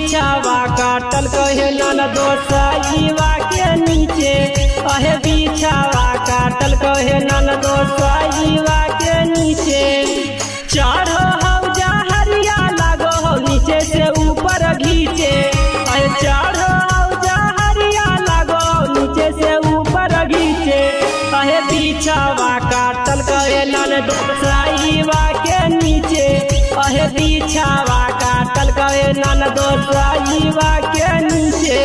बीछावा काटल कहे ननदो साईवा के नीचे। अहे बीछावा काटल कहे ननदो साईवा के नीचे। चढ़ो हौजा हरिया लागो हो नीचे से ऊपर घीचे। अहे चढ़ो हौजा हरिया लागो नीचे से ऊपर घीचे। अहे बीछावा काटल कहे ननदो साईवा के नीचे। अहे बीछावा काटल कहे ननदो साईवा के नीचे।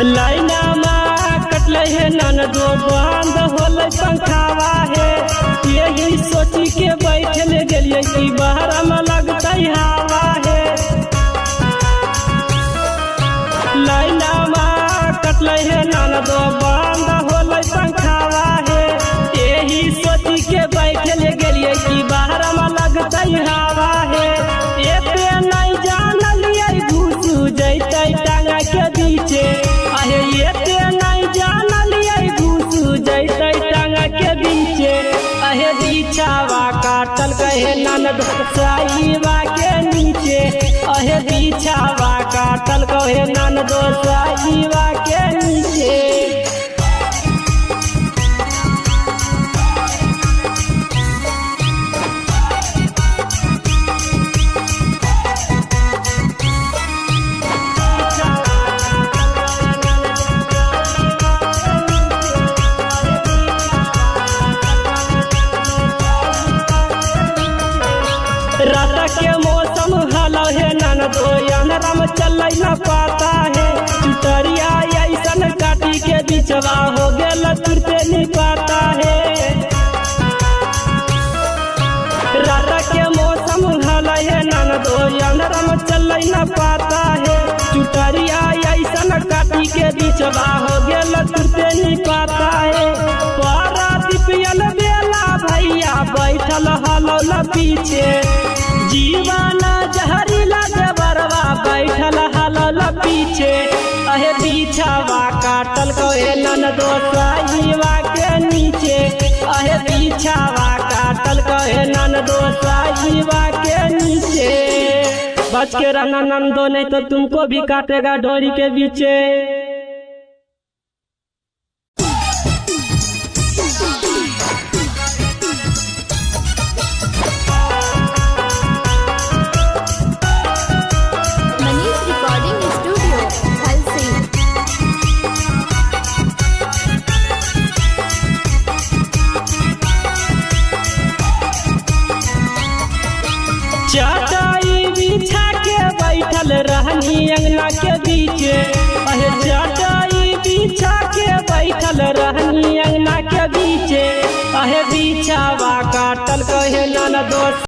लाइना में कटल है ननदो बंद होल पंखावा है। यही सोची के बैठल गलिए कि बाहर में लगता हवा है। लाइना में कटल है ननदो बंद होल पंखावा है। यही सोची के बैठल गलिए कि बाहर में लगता हवा है। एते नहीं जानलिए घुसू जैते टांगा के बीचे। अहे एते नहीं जानलिए घुसू जैते टांगा के बीचे। अहे बीछावा काटल कहे ननदो साईवा के नीचे। अहे बीछावा काटल कहे ननदो साईवा के नीचे। रात के मौसम हलो है ननदो अंधरा में चल न पाता है। चुतरिया ऐसन काटी के बिचवा हो गेल तुरते नहीं पाता है। रात के मौसम हलो है ननदो अंधरा में चल न पाता है। चुतरिया ऐसन काटी के बिचवा हो गेल तुरते नहीं पाता है। पारा दीपियल बेला भैया बैठल हलो पीछे। जीवाना जहरीला जबरवा बैठल हलल पीछे। अहे बीछावा काटल कहे ननदो साईवा के नीचे। अहे बीछावा काटल कहे ननदो साईवा के नीचे। बच के रहना ननदो नहीं तो तुमको भी काटेगा डोरी के बीचे। चटाई बिछा के बैठल रहनी अंगना के बीचे। अहे चटाई बिछा के बैठल रहनी अंगना के बीचे। अहे बीछावा काटल कहे ननदो